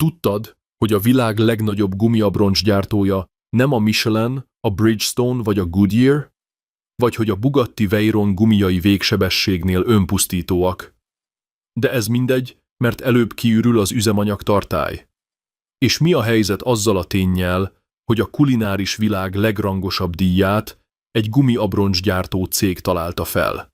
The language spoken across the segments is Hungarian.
Tudtad, hogy a világ legnagyobb gumiabroncs gyártója nem a Michelin, a Bridgestone vagy a Goodyear? Vagy hogy a Bugatti Veyron gumijai végsebességnél önpusztítóak? De ez mindegy, mert előbb kiürül az üzemanyag tartály. És mi a helyzet azzal a ténnyel, hogy a kulináris világ legrangosabb díját egy gumiabroncsgyártó cég találta fel?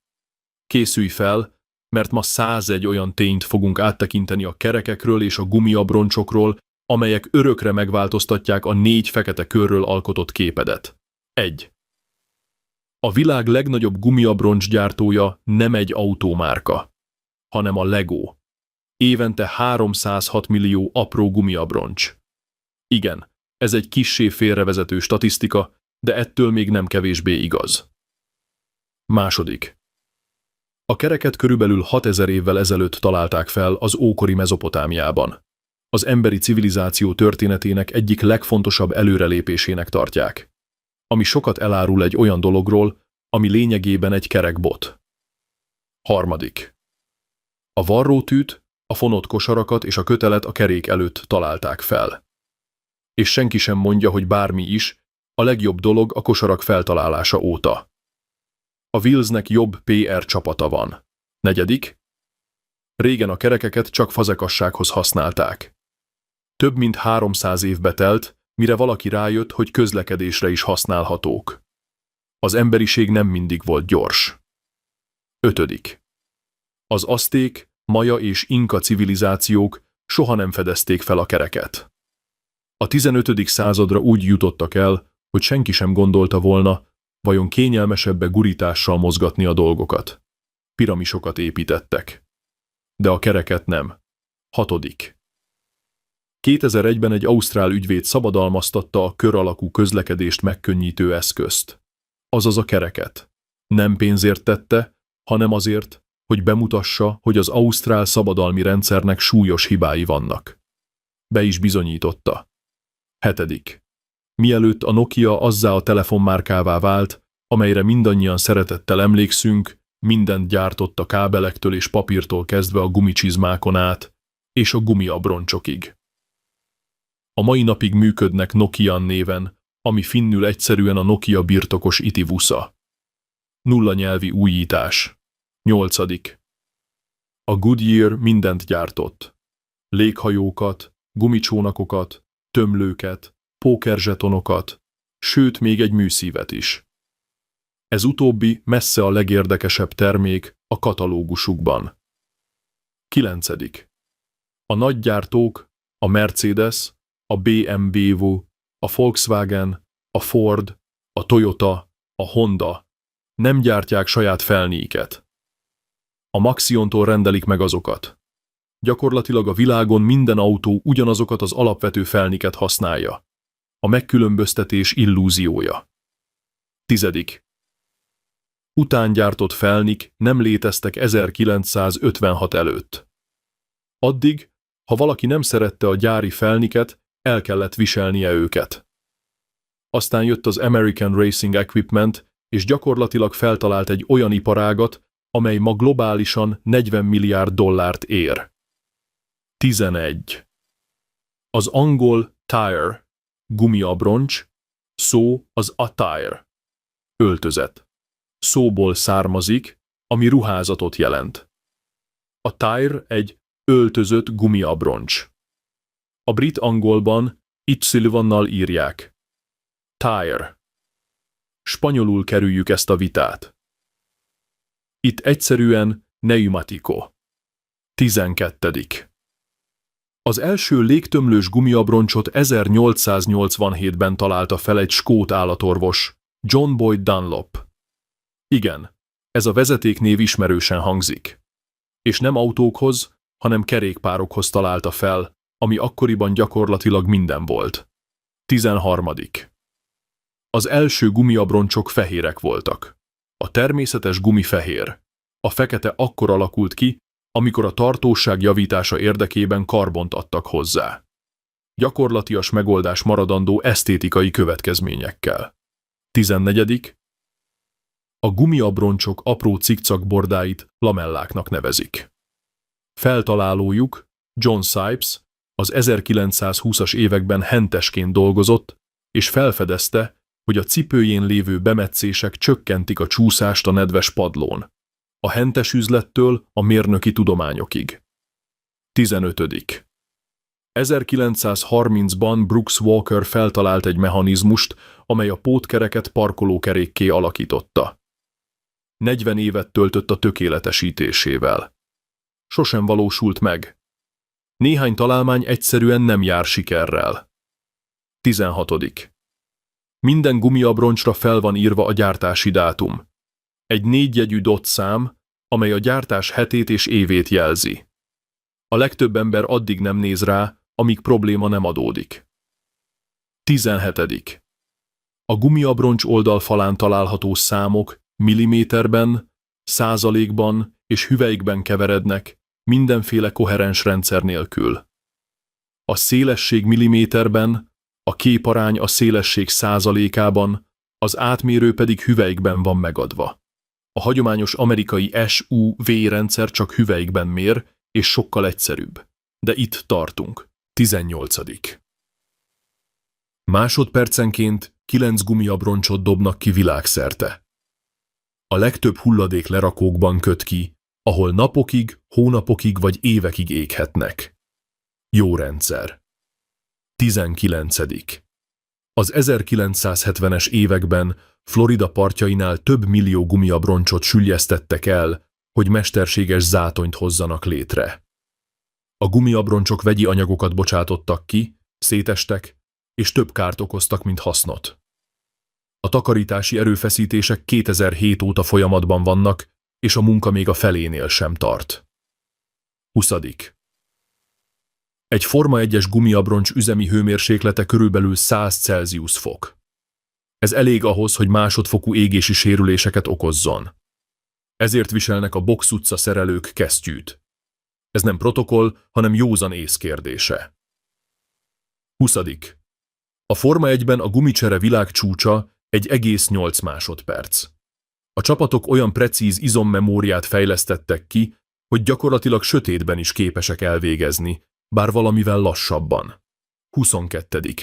Készülj fel, mert ma 101 olyan tényt fogunk áttekinteni a kerekekről és a gumiabroncsokról, amelyek örökre megváltoztatják a 4 fekete körről alkotott képedet. 1. A világ legnagyobb gumiabroncsgyártója nem egy autómárka, hanem a Lego. Évente 306 millió apró gumiabroncs. Igen, ez egy kissé félrevezető statisztika, de ettől még nem kevésbé igaz. 2. A kereket körülbelül 6000 évvel ezelőtt találták fel az ókori Mezopotámiában. Az emberi civilizáció történetének egyik legfontosabb előrelépésének tartják, ami sokat elárul egy olyan dologról, ami lényegében egy kerekbot. 3. A varrótűt, a fonott kosarakat és a kötelet a kerék előtt találták fel. És senki sem mondja, hogy bármi is, a legjobb dolog a kosarak feltalálása óta. A Willsnek jobb PR csapata van. 4. Régen a kerekeket csak fazekassághoz használták. Több mint 300 évbe telt, mire valaki rájött, hogy közlekedésre is használhatók. Az emberiség nem mindig volt gyors. 5. Az azték, maja és inka civilizációk soha nem fedezték fel a kereket. A 15. századra úgy jutottak el, hogy senki sem gondolta volna, vajon kényelmesebbe gurítással mozgatni a dolgokat. Piramisokat építettek. De a kereket nem. 6. 2001-ben egy ausztrál ügyvéd szabadalmaztatta a kör alakú közlekedést megkönnyítő eszközt. Azaz a kereket. Nem pénzért tette, hanem azért, hogy bemutassa, hogy az ausztrál szabadalmi rendszernek súlyos hibái vannak. Be is bizonyította. 7. Mielőtt a Nokia azzá a telefonmárkává vált, amelyre mindannyian szeretettel emlékszünk, mindent gyártott a kábelektől és papírtól kezdve a gumicsizmákon át, és a gumiabroncsokig. A mai napig működnek Nokian néven, ami finnül egyszerűen a Nokia birtokos itivusza. Nulla nyelvi újítás. 8. A Goodyear mindent gyártott. Léghajókat, gumicsónakokat, tömlőket, pókerzsetonokat, sőt még egy műszívet is. Ez utóbbi messze a legérdekesebb termék a katalógusukban. 9. A nagy gyártók, a Mercedes, a BMW, a Volkswagen, a Ford, a Toyota, a Honda nem gyártják saját felniiket. A Maxiontól rendelik meg azokat. Gyakorlatilag a világon minden autó ugyanazokat az alapvető felniket használja. A megkülönböztetés illúziója. 10. Utángyártott felnik nem léteztek 1956 előtt. Addig, ha valaki nem szerette a gyári felniket, el kellett viselnie őket. Aztán jött az American Racing Equipment, és gyakorlatilag feltalált egy olyan iparágat, amely ma globálisan 40 milliárd dollárt ér. 11. Az angol tire, gumiabroncs, szó az attire, öltözet. Szóból származik, ami ruházatot jelent. A tire egy öltözött gumiabroncs. A brit angolban Y-nal írják. Tire. Spanyolul kerüljük ezt a vitát. Itt egyszerűen pneumatico. 12. Az első légtömlős gumiabroncsot 1887-ben találta fel egy skót állatorvos, John Boyd Dunlop. Igen, ez a vezetéknév ismerősen hangzik. És nem autókhoz, hanem kerékpárokhoz találta fel, ami akkoriban gyakorlatilag minden volt. 13. Az első gumiabroncsok fehérek voltak. A természetes gumi fehér. A fekete akkor alakult ki, amikor a tartóság javítása érdekében karbont adtak hozzá. Gyakorlatias megoldás maradandó esztétikai következményekkel. 14. A gumiabroncsok apró cikcakbordáit lamelláknak nevezik. Feltalálójuk, John Sipes, Az 1920-as években hentesként dolgozott, és felfedezte, hogy a cipőjén lévő bemetszések csökkentik a csúszást a nedves padlón. A hentes üzlettől a mérnöki tudományokig. 15. 1930-ban Brooks Walker feltalált egy mechanizmust, amely a pótkereket parkolókerékké alakította. 40 évet töltött a tökéletesítésével. Sosem valósult meg. Néhány találmány egyszerűen nem jár sikerrel. 16. Minden gumiabroncsra fel van írva a gyártási dátum. Egy 4 jegyű DOT szám, amely a gyártás hetét és évét jelzi. A legtöbb ember addig nem néz rá, amíg probléma nem adódik. 17. A gumiabroncs oldalfalán található számok milliméterben, százalékban és hüvelykben keverednek, mindenféle koherens rendszer nélkül. A szélesség milliméterben, a képarány a szélesség százalékában, az átmérő pedig hüvelykben van megadva. A hagyományos amerikai SUV rendszer csak hüvelykben mér, és sokkal egyszerűbb. De itt tartunk. 18. Másodpercenként 9 gumiabroncsot dobnak ki világszerte. A legtöbb hulladék lerakókban köt ki, ahol napokig, hónapokig vagy évekig éghetnek. Jó rendszer. 19. Az 1970-es években Florida partjainál több millió gumiabroncsot süllyesztettek el, hogy mesterséges zátonyt hozzanak létre. A gumiabroncsok vegyi anyagokat bocsátottak ki, szétestek, és több kárt okoztak, mint hasznot. A takarítási erőfeszítések 2007 óta folyamatban vannak, és a munka még a felénél sem tart. 20. Egy Forma 1-es gumiabroncs üzemi hőmérséklete körülbelül 100 Celsius fok. Ez elég ahhoz, hogy másodfokú égési sérüléseket okozzon. Ezért viselnek a Box utca szerelők kesztyűt. Ez nem protokoll, hanem józan ész kérdése. 20. A Forma 1-ben a gumicsere világcsúcsa 1,8 másodperc. A csapatok olyan precíz izommemóriát fejlesztettek ki, hogy gyakorlatilag sötétben is képesek elvégezni, bár valamivel lassabban. 22.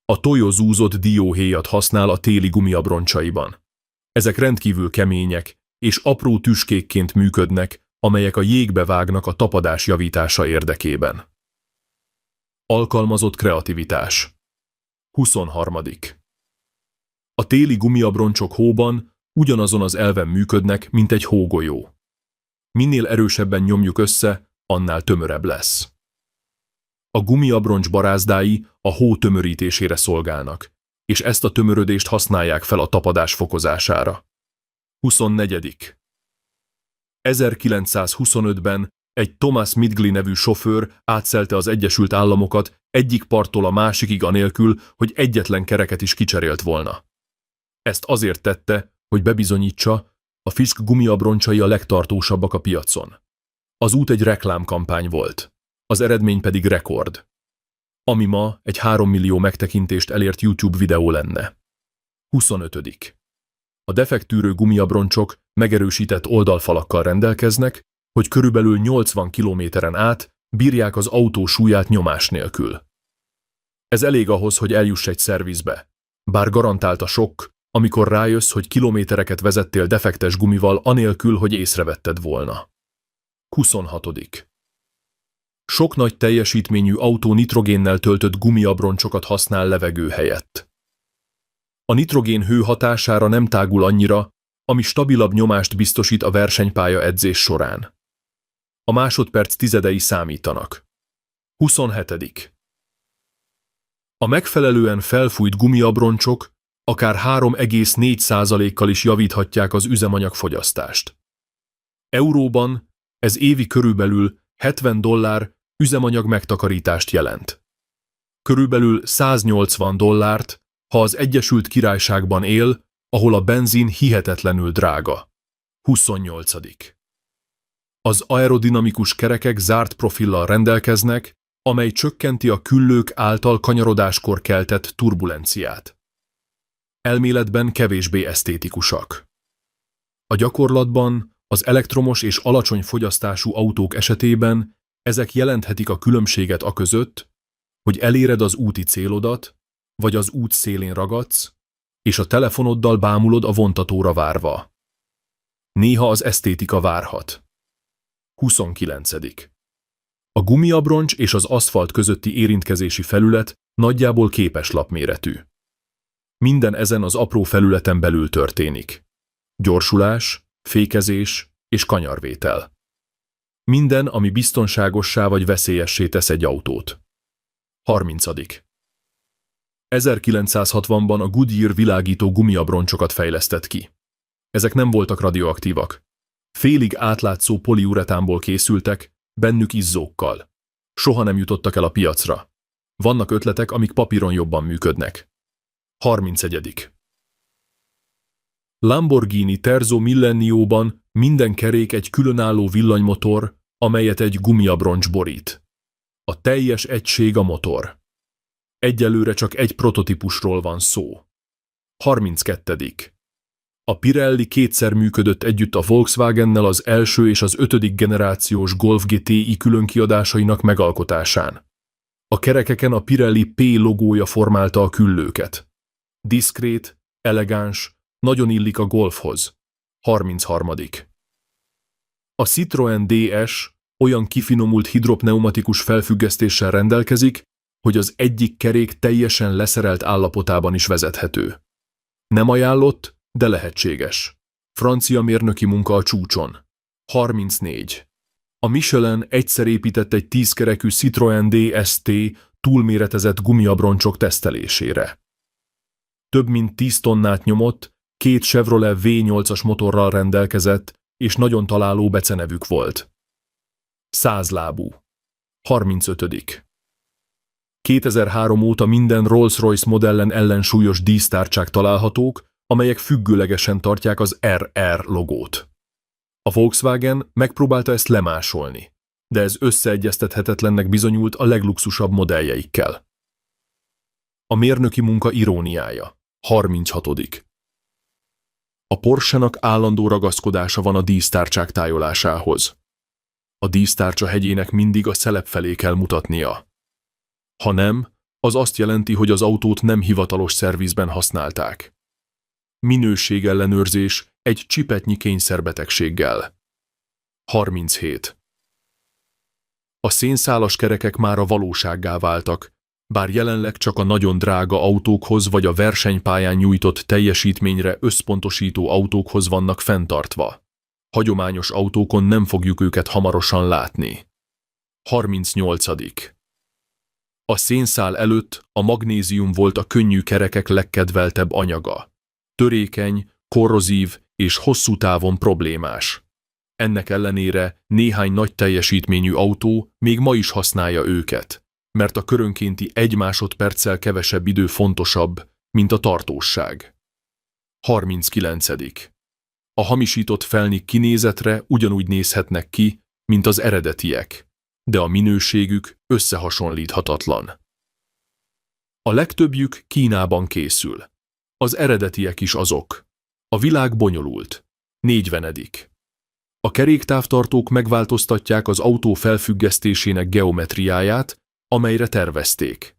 A Toyo zúzott dióhéjat használ a téli gumiabroncsaiban. Ezek rendkívül kemények, és apró tüskékként működnek, amelyek a jégbe vágnak a tapadás javítása érdekében. Alkalmazott kreativitás. 23. A téli gumiabroncsok hóban ugyanazon az elven működnek, mint egy hógolyó. Minél erősebben nyomjuk össze, annál tömörebb lesz. A gumiabroncs barázdái a hó tömörítésére szolgálnak, és ezt a tömörödést használják fel a tapadás fokozására. 24. 1925-ben egy Thomas Midgley nevű sofőr átszelte az Egyesült Államokat egyik parttól a másikig anélkül, hogy egyetlen kereket is kicserélt volna. Ezt azért tette, hogy bebizonyítsa, a Fisk gumiabroncsai a legtartósabbak a piacon. Az út egy reklámkampány volt, az eredmény pedig rekord, ami ma egy 3 millió megtekintést elért YouTube videó lenne. 25. A defekttűrő gumiabroncsok megerősített oldalfalakkal rendelkeznek, hogy körülbelül 80 kilométeren át bírják az autó súlyát nyomás nélkül. Ez elég ahhoz, hogy eljuss egy szervizbe, bár garantált a sokk, amikor rájössz, hogy kilométereket vezettél defektes gumival anélkül, hogy észrevetted volna. 26. Sok nagy teljesítményű autó nitrogénnel töltött gumiabroncsokat használ levegő helyett. A nitrogén hő hatására nem tágul annyira, ami stabilabb nyomást biztosít a versenypálya edzés során. A másodperc tizedei számítanak. 27. A megfelelően felfújt gumiabroncsok akár 3,4%-kal is javíthatják az üzemanyagfogyasztást. Euróban ez évi körülbelül $70 üzemanyag megtakarítást jelent. Körülbelül $180, ha az Egyesült Királyságban él, ahol a benzin hihetetlenül drága. 28. Az aerodinamikus kerekek zárt profillal rendelkeznek, amely csökkenti a küllők által kanyarodáskor keltett turbulenciát. Elméletben kevésbé esztétikusak. A gyakorlatban az elektromos és alacsony fogyasztású autók esetében Ezek jelenthetik a különbséget aközött, hogy eléred az úti célodat, vagy az út szélén ragadsz, és a telefonoddal bámulod a vontatóra várva. Néha az esztétika várhat. 29. A gumiabroncs és az aszfalt közötti érintkezési felület nagyjából képeslapméretű. Minden ezen az apró felületen belül történik. Gyorsulás, fékezés és kanyarvétel. Minden, ami biztonságossá vagy veszélyessé tesz egy autót. 30. 1960-ban a Goodyear világító gumiabroncsokat fejlesztett ki. Ezek nem voltak radioaktívak. Félig átlátszó poliuretánból készültek, bennük izzókkal. Soha nem jutottak el a piacra. Vannak ötletek, amik papíron jobban működnek. 31. Lamborghini Terzo Millennioban minden kerék egy különálló villanymotor, amelyet egy gumiabroncs borít. A teljes egység a motor. Egyelőre csak egy prototípusról van szó. 32. A Pirelli kétszer működött együtt a Volkswagennel az első és az 5. generációs Golf GTI különkiadásainak megalkotásán. A kerekeken a Pirelli P logója formálta a küllőket. Diszkrét, elegáns, nagyon illik a Golfhoz. 33. A Citroën DS olyan kifinomult hidropneumatikus felfüggesztéssel rendelkezik, hogy az egyik kerék teljesen leszerelt állapotában is vezethető. Nem ajánlott, de lehetséges. Francia mérnöki munka a csúcson. 34. A Michelin egyszer épített egy 10 kerekű Citroën DST túlméretezett gumiabroncsok tesztelésére. Több mint 10 tonnát nyomott, 2 Chevrolet V8-as motorral rendelkezett, és nagyon találó becenevük volt. 100 lábú. 35. 2003 óta minden Rolls-Royce modellen ellensúlyos dísztárcsák találhatók, amelyek függőlegesen tartják az RR logót. A Volkswagen megpróbálta ezt lemásolni, de ez összeegyeztethetetlennek bizonyult a legluxusabb modelljeikkel. A mérnöki munka iróniája. 36. A Porsche-nak állandó ragaszkodása van a dísztárcsák tájolásához. A dísztárcsa hegyének mindig a szelep felé kell mutatnia. Ha nem, az azt jelenti, hogy az autót nem hivatalos szervizben használták. Minőségellenőrzés egy csipetnyi kényszerbetegséggel. 37. A szénszálas kerekek mára valósággá váltak, bár jelenleg csak a nagyon drága autókhoz vagy a versenypályán nyújtott teljesítményre összpontosító autókhoz vannak fenntartva. Hagyományos autókon nem fogjuk őket hamarosan látni. 38. A szénszál előtt a magnézium volt a könnyű kerekek legkedveltebb anyaga. Törékeny, korrozív és hosszú távon problémás. Ennek ellenére néhány nagy teljesítményű autó még ma is használja őket, mert a körönkénti 1 másodperccel kevesebb idő fontosabb, mint a tartóság. 39. A hamisított felnik kinézetre ugyanúgy nézhetnek ki, mint az eredetiek, de a minőségük összehasonlíthatatlan. A legtöbbjük Kínában készül. Az eredetiek is azok. A világ bonyolult. 40. A keréktávtartók megváltoztatják az autó felfüggesztésének geometriáját, amelyre tervezték.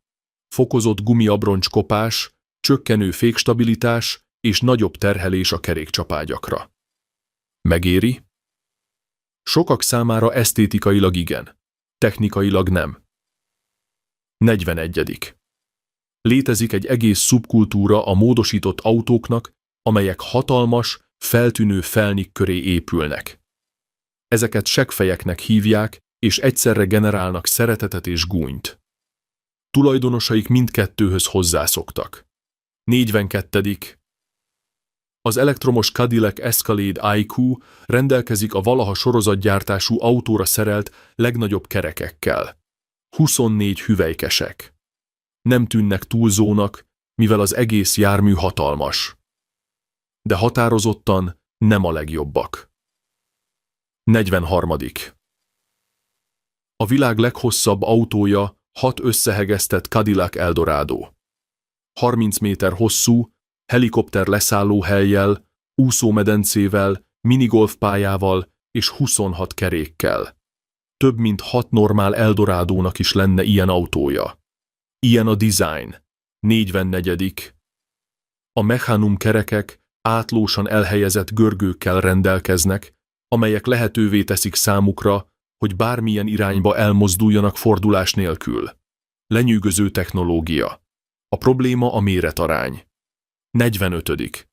Fokozott gumiabroncs kopás, csökkenő fékstabilitás és nagyobb terhelés a kerékcsapágyakra. Megéri? Sokak számára esztétikailag igen, technikailag nem. 41. Létezik egy egész szubkultúra a módosított autóknak, amelyek hatalmas, feltűnő felnik köré épülnek. Ezeket seggfejeknek hívják, és egyszerre generálnak szeretetet és gúnyt. Tulajdonosaik mindkettőhöz hozzászoktak. 42. Az elektromos Cadillac Escalade IQ rendelkezik a valaha sorozatgyártású autóra szerelt legnagyobb kerekekkel. 24 hüvelykesek. Nem tűnnek túlzónak, mivel az egész jármű hatalmas. De határozottan nem a legjobbak. 43. A világ leghosszabb autója 6 összehegesztett Cadillac Eldorado. 30 méter hosszú, helikopter leszállóhellyel, úszómedencével, minigolfpályával és 26 kerékkel. több mint 6 normál Eldorádónak is lenne ilyen autója. Ilyen a design. 44. A mechanum kerekek átlósan elhelyezett görgőkkel rendelkeznek, amelyek lehetővé teszik számukra, hogy bármilyen irányba elmozduljanak fordulás nélkül. Lenyűgöző technológia. A probléma a méretarány. 45.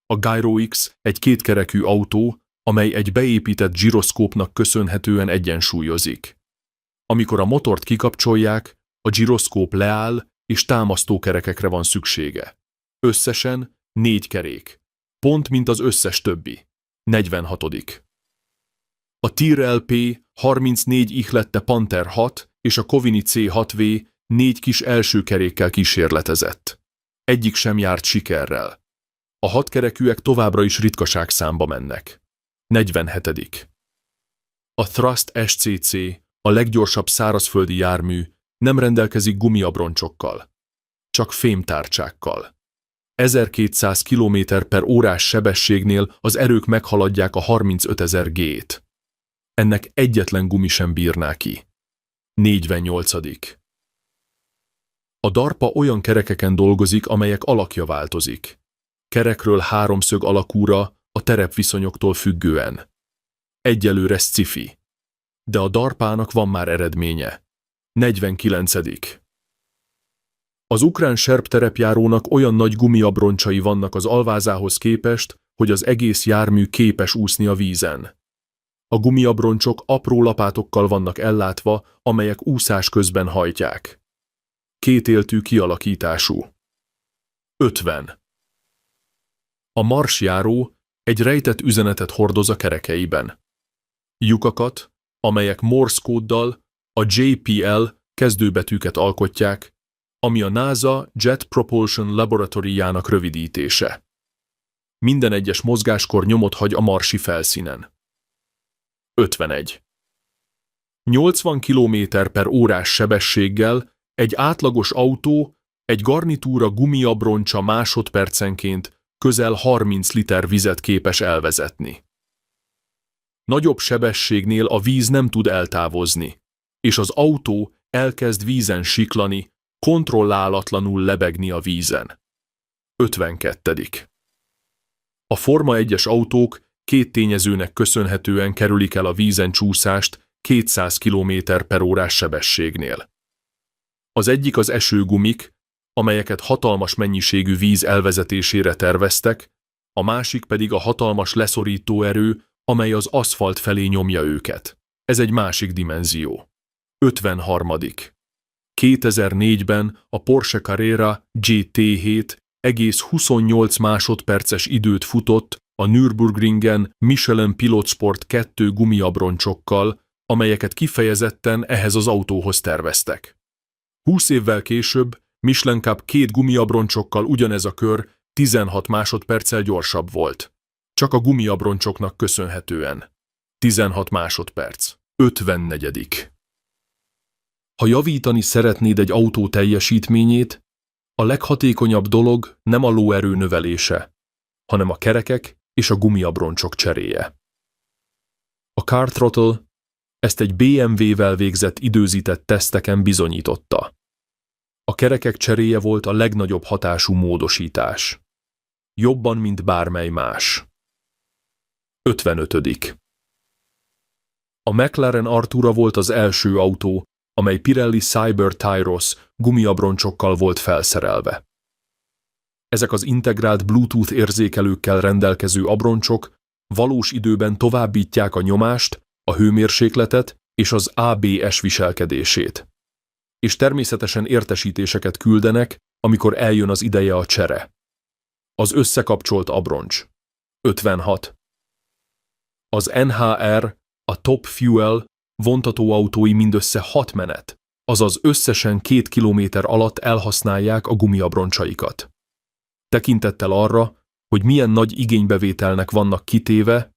A Gyro X egy kétkerekű autó, amely egy beépített gyroszkópnak köszönhetően egyensúlyozik. Amikor a motort kikapcsolják, a gyroszkóp leáll, és támasztókerekekre van szüksége. Összesen 4 kerék. Pont mint az összes többi. 46. A Tir LP 34 ihlette Panther 6 és a Covini C6V 4 kis első kerékkel kísérletezett. Egyik sem járt sikerrel. A 6 kerekűek továbbra is ritkaságszámba mennek. 47. A Thrust SCC, a leggyorsabb szárazföldi jármű, nem rendelkezik gumiabroncsokkal, csak fémtárcsákkal. 1200 km/h sebességnél az erők meghaladják a 35 000 G-t. Ennek egyetlen gumi sem bírná ki. 48. A DARPA olyan kerekeken dolgozik, amelyek alakja változik. Kerekről háromszög alakúra a terepviszonyoktól függően. Egyelőre sci-fi. De a DARPA-nak van már eredménye. 49. Az ukrán serb terepjárónak olyan nagy gumiabroncsai vannak az alvázához képest, hogy az egész jármű képes úszni a vízen. A gumiabroncsok apró lapátokkal vannak ellátva, amelyek úszás közben hajtják. Kétéltű kialakítású. 50. A marsjáró egy rejtett üzenetet hordoz a kerekeiben. Lyukakat, amelyek Morse kóddal a JPL kezdőbetűket alkotják, ami a NASA Jet Propulsion Laboratory-jának rövidítése. Minden egyes mozgáskor nyomot hagy a marsi felszínen. 51. 80 km/h sebességgel egy átlagos autó egy garnitúra gumiabroncsa másodpercenként közel 30 liter vizet képes elvezetni. Nagyobb sebességnél a víz nem tud eltávozni, és az autó elkezd vízen siklani, kontrollálatlanul lebegni a vízen. 52. A Forma 1-es autók két tényezőnek köszönhetően kerülik el a vízen csúszást 200 km/h sebességnél. Az egyik az esőgumik, amelyeket hatalmas mennyiségű víz elvezetésére terveztek, a másik pedig a hatalmas leszorító erő, amely az aszfalt felé nyomja őket. Ez egy másik dimenzió. 53. 2004-ben a Porsche Carrera GT7 egész 28 másodperces időt futott a Nürburgringen Michelin Pilot Sport 2 gumiabroncsokkal, amelyeket kifejezetten ehhez az autóhoz terveztek. 20 évvel később Michelin Cup 2 gumiabroncsokkal ugyanez a kör 16 másodperccel gyorsabb volt. Csak a gumiabroncsoknak köszönhetően. 16 másodperc. 54. Ha javítani szeretnéd egy autó teljesítményét, a leghatékonyabb dolog nem a lóerő növelése, hanem a kerekek és a gumiabroncsok cseréje. A Car Throttle ezt egy BMW-vel végzett időzített teszteken bizonyította. A kerekek cseréje volt a legnagyobb hatású módosítás. Jobban, mint bármely más. 55. A McLaren Artura volt az első autó, amely Pirelli Cyber Tyros gumiabroncsokkal volt felszerelve. Ezek az integrált Bluetooth érzékelőkkel rendelkező abroncsok valós időben továbbítják a nyomást, a hőmérsékletet és az ABS viselkedését. És természetesen értesítéseket küldenek, amikor eljön az ideje a csere. Az összekapcsolt abroncs. 56. Az NHR, a Top Fuel vontatóautói mindössze 6 menet, azaz összesen 2 kilométer alatt elhasználják a gumiabroncsaikat. Tekintettel arra, hogy milyen nagy igénybevételnek vannak kitéve,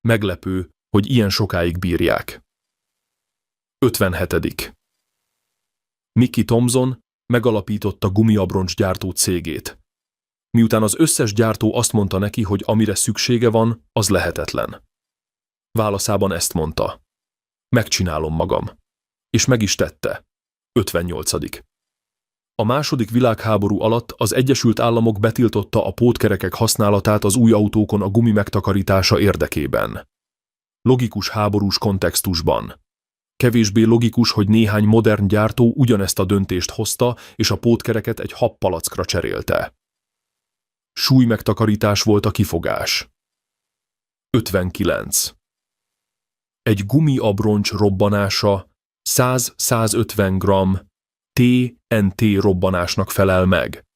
meglepő, hogy ilyen sokáig bírják. 57. Mickey Thompson megalapította gumiabroncsgyártó cégét. Miután az összes gyártó azt mondta neki, hogy amire szüksége van, az lehetetlen. Válaszában ezt mondta. Megcsinálom magam. És meg is tette. 58. A második világháború alatt az Egyesült Államok betiltotta a pótkerekek használatát az új autókon a gumi megtakarítása érdekében. Logikus háborús kontextusban. Kevésbé logikus, hogy néhány modern gyártó ugyanezt a döntést hozta, és a pótkereket egy habpalackra cserélte. Súlymegtakarítás volt a kifogás. 59. Egy gumiabroncs robbanása 100-150 g TNT robbanásnak felel meg.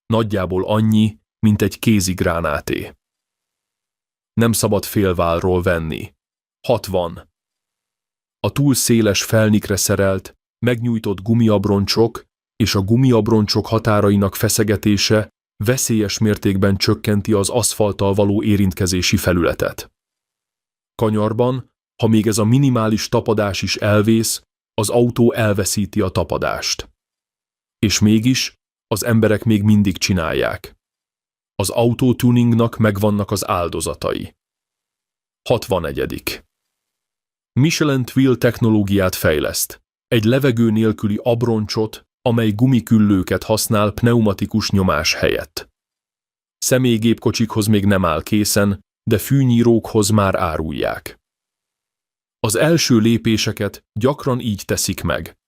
Nagyjából annyi, mint egy kézigránáté. Nem szabad félválról venni. 60. A túl széles felnikre szerelt, megnyújtott gumiabroncsok és a gumiabroncsok határainak feszegetése veszélyes mértékben csökkenti az aszfalttal való érintkezési felületet. Kanyarban, ha még ez a minimális tapadás is elvész, az autó elveszíti a tapadást. És mégis az emberek még mindig csinálják. Az autótuningnak megvannak az áldozatai. 61. Michelin Twill technológiát fejleszt. Egy levegő nélküli abroncsot, amely gumiküllőket használ pneumatikus nyomás helyett. Személygépkocsikhoz még nem áll készen, de fűnyírókhoz már árulják. Az első lépéseket gyakran így teszik meg.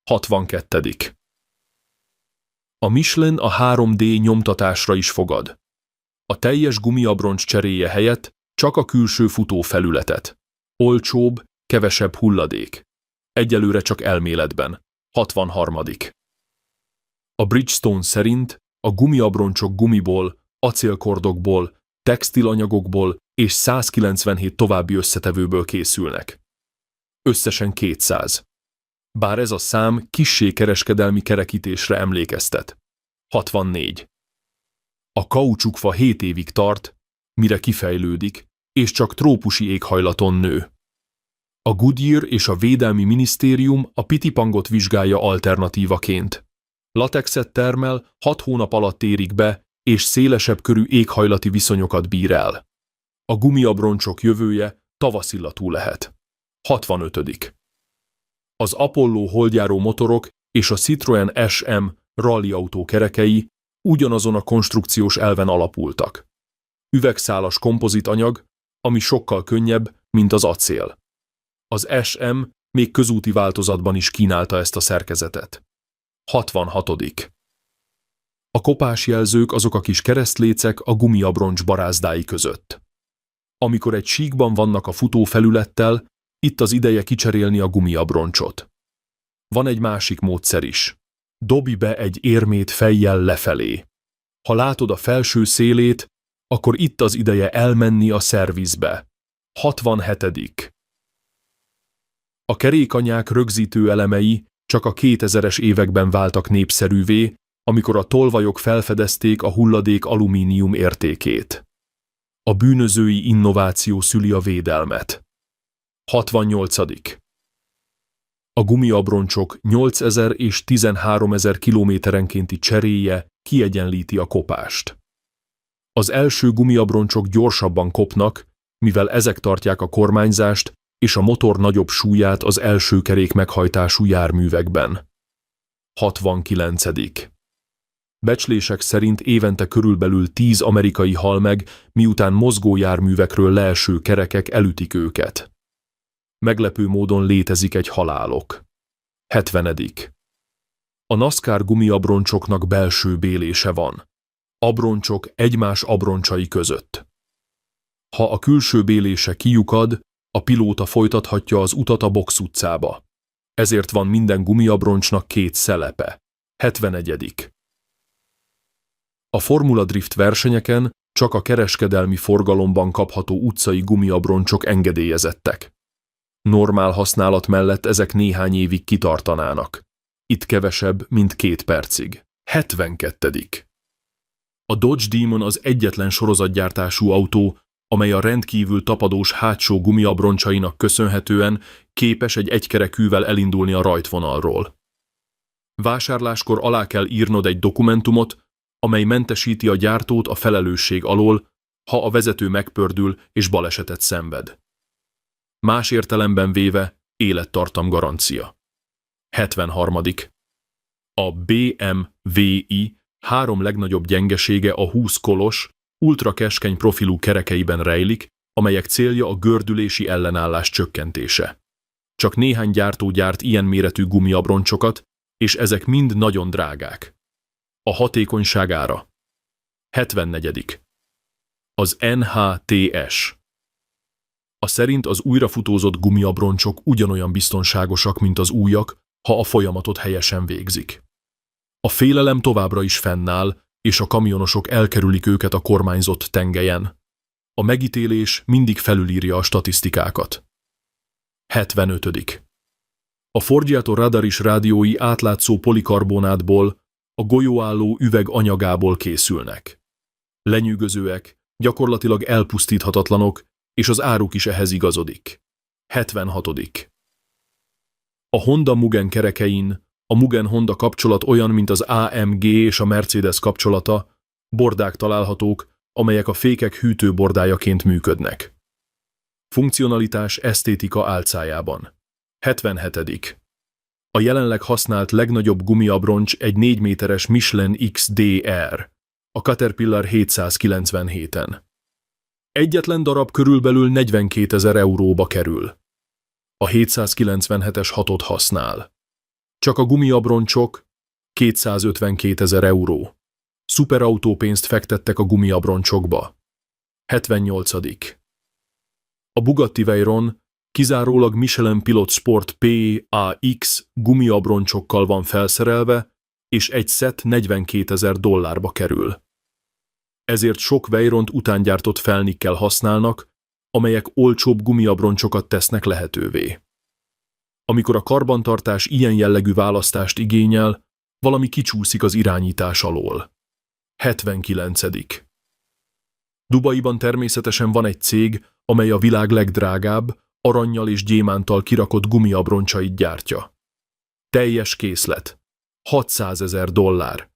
62. A Michelin a 3D nyomtatásra is fogad. A teljes gumiabroncs cseréje helyett csak a külső futófelületet. Olcsóbb, kevesebb hulladék. Egyelőre csak elméletben. 63. A Bridgestone szerint a gumiabroncsok gumiból, acélkordokból, textilanyagokból és 197 további összetevőből készülnek. Összesen 200. Bár ez a szám kissé kereskedelmi kerekítésre emlékeztet. 64. A kaucsukfa 7 évig tart, mire kifejlődik, és csak trópusi éghajlaton nő. A Goodyear és a Védelmi Minisztérium a pitipangot vizsgálja alternatívaként. Latexet termel, 6 hónap alatt érik be, és szélesebb körű éghajlati viszonyokat bír el. A gumiabroncsok jövője tavaszillatú lehet. 65. Az Apollo holdjáró motorok és a Citroën SM rallyautó kerekei ugyanazon a konstrukciós elven alapultak. Üvegszálas kompozit anyag, ami sokkal könnyebb, mint az acél. Az SM még közúti változatban is kínálta ezt a szerkezetet. 66. A kopásjelzők azok a kis keresztlécek a gumiabroncs barázdái között. Amikor egy síkban vannak a futófelülettel, itt az ideje kicserélni a gumiabroncsot. Van egy másik módszer is. Dobj be egy érmét fejjel lefelé. Ha látod a felső szélét, akkor itt az ideje elmenni a szervizbe. 67. A kerékanyák rögzítő elemei csak a 2000-es években váltak népszerűvé, amikor a tolvajok felfedezték a hulladék alumínium értékét. A bűnözői innováció szüli a védelmet. 68. A gumiabroncsok 8000 és 13000 kilométerenkénti cseréje kiegyenlíti a kopást. Az első gumiabroncsok gyorsabban kopnak, mivel ezek tartják a kormányzást és a motor nagyobb súlyát az első kerék meghajtású járművekben. 69. Becslések szerint évente körülbelül 10 amerikai hal meg, miután mozgójárművekről leeső kerekek elütik őket. Meglepő módon létezik egy halálok. 70. A NASCAR gumiabroncsoknak belső bélése van. Abroncsok egymás abroncsai között. Ha a külső bélése kiukad, a pilóta folytathatja az utat a box utcába. Ezért van minden gumiabroncsnak 2 szelepe. 71. A Formula Drift versenyeken csak a kereskedelmi forgalomban kapható utcai gumiabroncsok engedélyezettek. Normál használat mellett ezek néhány évig kitartanának. Itt kevesebb, mint 2 percig. 72. A Dodge Demon az egyetlen sorozatgyártású autó, amely a rendkívül tapadós hátsó gumiabroncsainak köszönhetően képes egy egykerekűvel elindulni a rajtvonalról. Vásárláskor alá kell írnod egy dokumentumot, amely mentesíti a gyártót a felelősség alól, ha a vezető megpördül és balesetet szenved. Más értelemben véve, élettartam garancia. 73. A BMW-i 3 legnagyobb gyengesége a 20 kolos, ultra keskeny profilú kerekeiben rejlik, amelyek célja a gördülési ellenállás csökkentése. Csak néhány gyártó gyárt ilyen méretű gumiabroncsokat, és ezek mind nagyon drágák. A hatékonyság ára. 74. Az NHTS. A szerint az újrafutózott gumiabroncsok ugyanolyan biztonságosak, mint az újak, ha a folyamatot helyesen végzik. A félelem továbbra is fennáll, és a kamionosok elkerülik őket a kormányzott tengelyen. A megítélés mindig felülírja a statisztikákat. 75. A Forgiato Radaris rádiói átlátszó polikarbonátból, a golyóálló üveg anyagából készülnek. Lenyűgözőek, gyakorlatilag elpusztíthatatlanok, és az áruk is ehhez igazodik. 76. A Honda Mugen kerekein a Mugen-Honda kapcsolat olyan, mint az AMG és a Mercedes kapcsolata, bordák találhatók, amelyek a fékek hűtőbordájaként működnek. Funkcionalitás esztétika álcájában. 77. A jelenleg használt legnagyobb gumiabroncs egy 4 méteres Michelin XDR, a Caterpillar 797-en. Egyetlen darab körülbelül 42 000 euróba kerül. A 797-es 6-ot használ. Csak a gumiabroncsok 252 000 euró. Szuperautópénzt fektettek a gumiabroncsokba. 78. A Bugatti Veyron kizárólag Michelin Pilot Sport PAX gumiabroncsokkal van felszerelve, és egy szett 42 000 dollárba kerül. Ezért sok Veyront utángyártott felnikkel használnak, amelyek olcsóbb gumiabroncsokat tesznek lehetővé. Amikor a karbantartás ilyen jellegű választást igényel, valami kicsúszik az irányítás alól. 79. Dubaiban természetesen van egy cég, amely a világ legdrágább, arannyal és gyémántal kirakott gumiabroncsait gyártja. Teljes készlet. 600 000 dollár.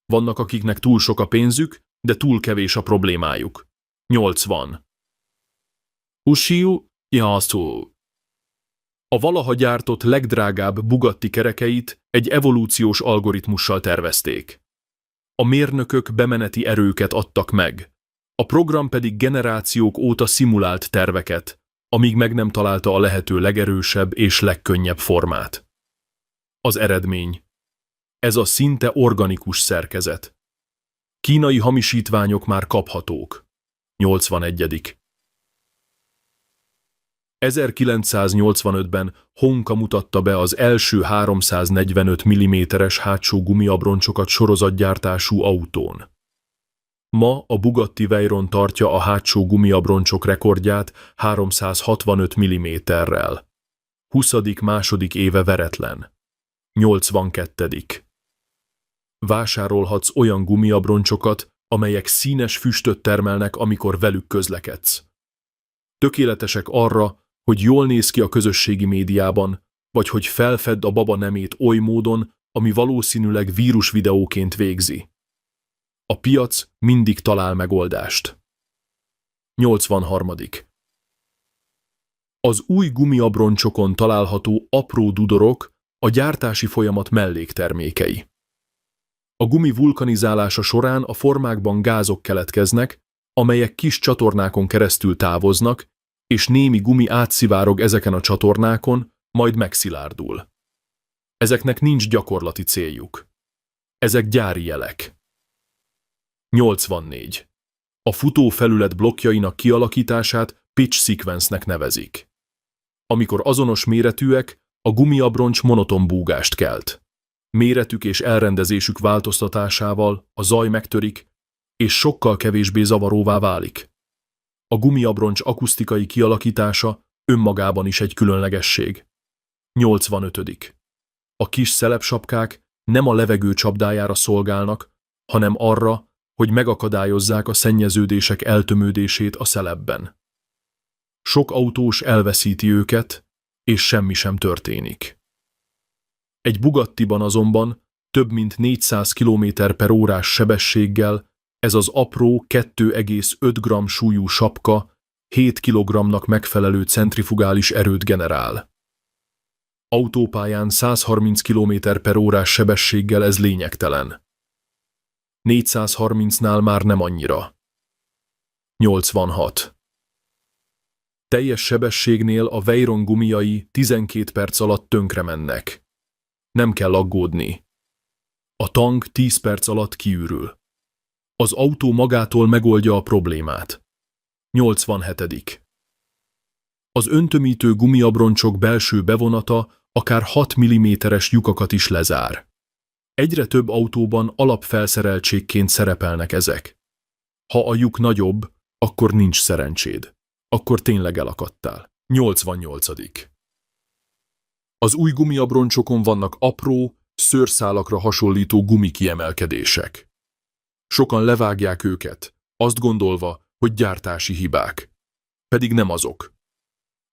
Vannak, akiknek túl sok a pénzük, de túl kevés a problémájuk. 80. Ushio Yasu. A valaha gyártott legdrágább Bugatti kerekeit egy evolúciós algoritmussal tervezték. A mérnökök bemeneti erőket adtak meg, a program pedig generációk óta szimulált terveket, amíg meg nem találta a lehető legerősebb és legkönnyebb formát. Az eredmény. Ez a szinte organikus szerkezet. Kínai hamisítványok már kaphatók. 81. 1985-ben Honka mutatta be az első 345 mm-es hátsó gumiabroncsokat sorozatgyártású autón. Ma a Bugatti Veyron tartja a hátsó gumiabroncsok rekordját 365 mm-rel. 20. második éve veretlen. 82. Vásárolhatsz olyan gumiabroncsokat, amelyek színes füstöt termelnek, amikor velük közlekedsz. Tökéletesek arra, hogy jól néz ki a közösségi médiában, vagy hogy felfedd a baba nemét oly módon, ami valószínűleg vírusvideóként végzi. A piac mindig talál megoldást. 83. Az új gumiabroncsokon található apró dudorok a gyártási folyamat melléktermékei. A gumi vulkanizálása során a formákban gázok keletkeznek, amelyek kis csatornákon keresztül távoznak, és némi gumi átszivárog ezeken a csatornákon, majd megszilárdul. Ezeknek nincs gyakorlati céljuk. Ezek gyári jelek. 84. A futófelület blokkjainak kialakítását pitch sequence-nek nevezik. Amikor azonos méretűek, a gumiabroncs monoton búgást kelt. Méretük és elrendezésük változtatásával a zaj megtörik, és sokkal kevésbé zavaróvá válik. A gumiabroncs akusztikai kialakítása önmagában is egy különlegesség. 85. A kis szelepsapkák nem a levegő csapdájára szolgálnak, hanem arra, hogy megakadályozzák a szennyeződések eltömődését a szelepben. Sok autós elveszíti őket, és semmi sem történik. Egy Bugattiban azonban több mint 400 km/h sebességgel ez az apró 2,5 g súlyú sapka 7 kg-nak megfelelő centrifugális erőt generál. Autópályán 130 km/h sebességgel ez lényegtelen. 430-nál már nem annyira. 86. Teljes sebességnél a Veyron gumiai 12 perc alatt tönkre mennek. Nem kell aggódni. A tank 10 perc alatt kiürül. Az autó magától megoldja a problémát. 87. Az öntömítő gumiabroncsok belső bevonata akár 6 mm-es lyukakat is lezár. Egyre több autóban alapfelszereltségként szerepelnek ezek. Ha a lyuk nagyobb, akkor nincs szerencséd. Akkor tényleg elakadtál. 88. Az új gumiabroncsokon vannak apró, szőrszálakra hasonlító gumikiemelkedések. Sokan levágják őket, azt gondolva, hogy gyártási hibák. Pedig nem azok.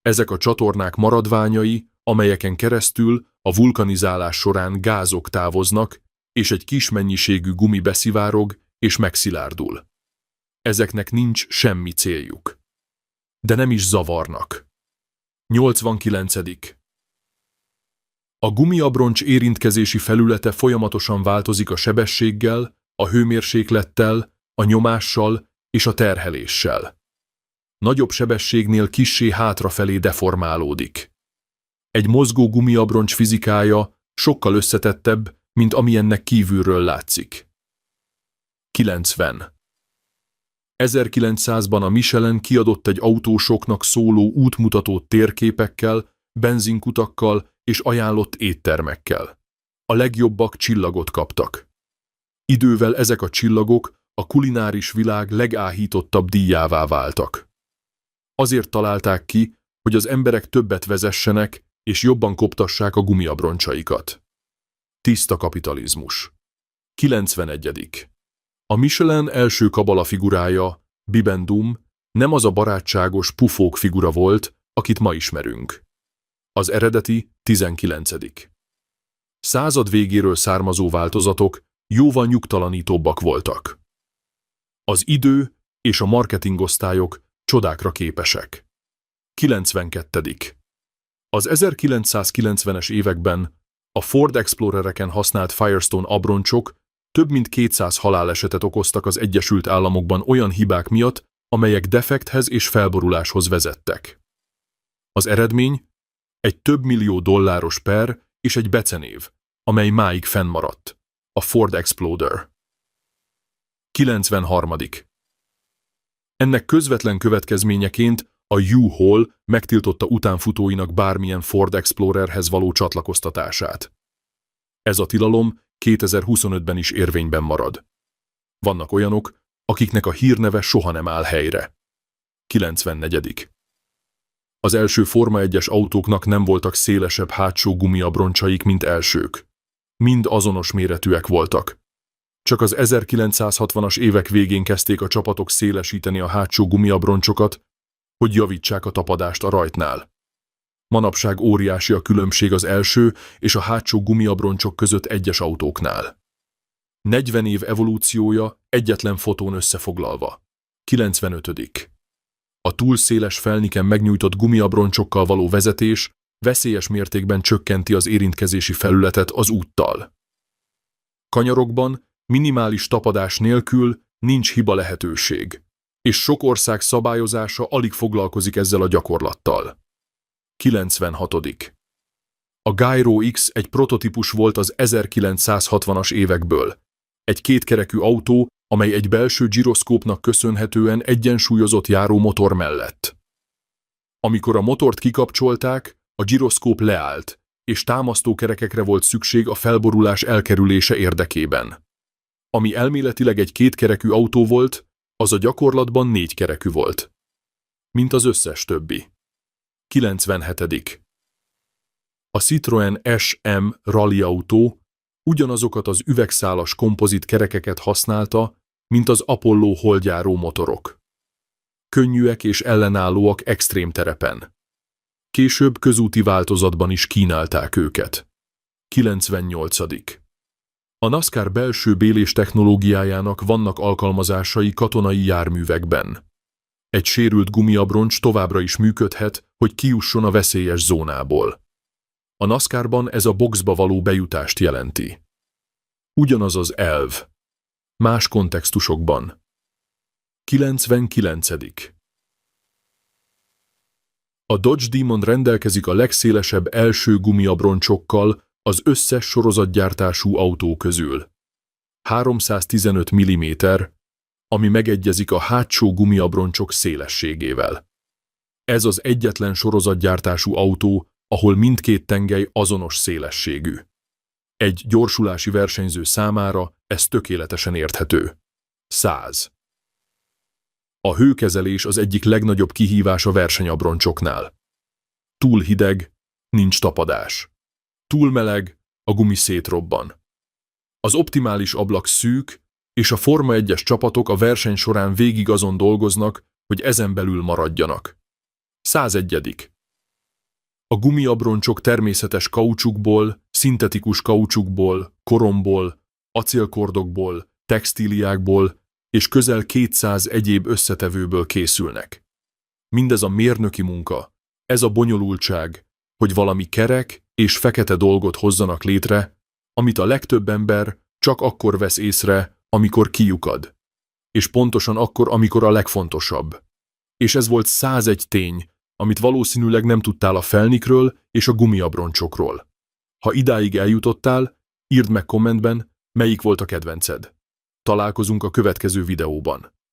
Ezek a csatornák maradványai, amelyeken keresztül a vulkanizálás során gázok távoznak, és egy kis mennyiségű gumi beszivárog és megszilárdul. Ezeknek nincs semmi céljuk. De nem is zavarnak. 89. A gumiabroncs érintkezési felülete folyamatosan változik a sebességgel, a hőmérséklettel, a nyomással és a terheléssel. Nagyobb sebességnél kissé hátrafelé deformálódik. Egy mozgó gumiabroncs fizikája sokkal összetettebb, mint amilyennek kívülről látszik. 90. 1900-ban a Michelin kiadott egy autósoknak szóló útmutató térképekkel, benzinkutakkal és ajánlott éttermekkel. A legjobbak csillagot kaptak. Idővel ezek a csillagok a kulináris világ legáhítottabb díjává váltak. Azért találták ki, hogy az emberek többet vezessenek és jobban koptassák a gumiabroncsaikat. Tiszta kapitalizmus. 91. A Michelin első kabala figurája, Bibendum, nem az a barátságos pufók figura volt, akit ma ismerünk. Az eredeti 19. század végéről származó változatok jóval nyugtalanítóbbak voltak. Az idő és a marketingosztályok csodákra képesek. 92. Az 1990-es években a Ford Explorereken használt Firestone abroncsok több mint 200 halálesetet okoztak az Egyesült Államokban olyan hibák miatt, amelyek defekthez és felboruláshoz vezettek. Az eredmény? Egy több millió dolláros per és egy becenév, amely máig fennmaradt. A Ford Explorer. 93. Ennek közvetlen következményeként a U-Haul megtiltotta utánfutóinak bármilyen Ford Explorerhez való csatlakoztatását. Ez a tilalom 2025-ben is érvényben marad. Vannak olyanok, akiknek a hírneve soha nem áll helyre. 94. Az első Forma 1-es autóknak nem voltak szélesebb hátsó gumiabroncsaik, mint elsők. Mind azonos méretűek voltak. Csak az 1960-as évek végén kezdték a csapatok szélesíteni a hátsó gumiabroncsokat, hogy javítsák a tapadást a rajtnál. Manapság óriási a különbség az első és a hátsó gumiabroncsok között egyes autóknál. 40 év evolúciója egyetlen fotón összefoglalva. 95. A túl széles felniken megnyújtott gumiabroncsokkal való vezetés veszélyes mértékben csökkenti az érintkezési felületet az úttal. Kanyarokban minimális tapadás nélkül nincs hiba lehetőség, és sok ország szabályozása alig foglalkozik ezzel a gyakorlattal. 96. A Gyro X egy prototípus volt az 1960-as évekből. Egy kétkerekű autó, amely egy belső gyroszkópnak köszönhetően egyensúlyozott járó motor mellett. Amikor a motort kikapcsolták, a gyroszkóp leállt, és támasztókerekekre volt szükség a felborulás elkerülése érdekében. Ami elméletileg egy kétkerekű autó volt, az a gyakorlatban négykerekű volt. Mint az összes többi. 97. A Citroën SM rallyautó ugyanazokat az üvegszálas kompozit kerekeket használta, mint az Apollo holdjáró motorok. Könnyűek és ellenállóak extrém terepen. Később közúti változatban is kínálták őket. 98. A NASCAR belső bélés technológiájának vannak alkalmazásai katonai járművekben. Egy sérült gumiabroncs továbbra is működhet, hogy kijusson a veszélyes zónából. A NASCAR-ban ez a boxba való bejutást jelenti. Ugyanaz az elv. Más kontextusokban. 99. A Dodge Demon rendelkezik a legszélesebb első gumiabroncsokkal az összes sorozatgyártású autó közül. 315 mm, ami megegyezik a hátsó gumiabroncsok szélességével. Ez az egyetlen sorozatgyártású autó, ahol mindkét tengely azonos szélességű. Egy gyorsulási versenyző számára ez tökéletesen érthető. 100. A hőkezelés az egyik legnagyobb kihívás a versenyabroncsoknál. Túl hideg, nincs tapadás. Túl meleg, a gumi szétrobban. Az optimális ablak szűk, és a Forma 1-es csapatok a verseny során végig azon dolgoznak, hogy ezen belül maradjanak. 101. A gumiabroncsok természetes kaucsukból, szintetikus kaucsukból, koromból, acélkordokból, textíliákból és közel 200 egyéb összetevőből készülnek. Mindez a mérnöki munka, ez a bonyolultság, hogy valami kerek és fekete dolgot hozzanak létre, amit a legtöbb ember csak akkor vesz észre, amikor kiukad. És pontosan akkor, amikor a legfontosabb. És ez volt 101 tény, amit valószínűleg nem tudtál a felnikről és a gumiabroncsokról. Ha idáig eljutottál, írd meg kommentben, melyik volt a kedvenced. Találkozunk a következő videóban.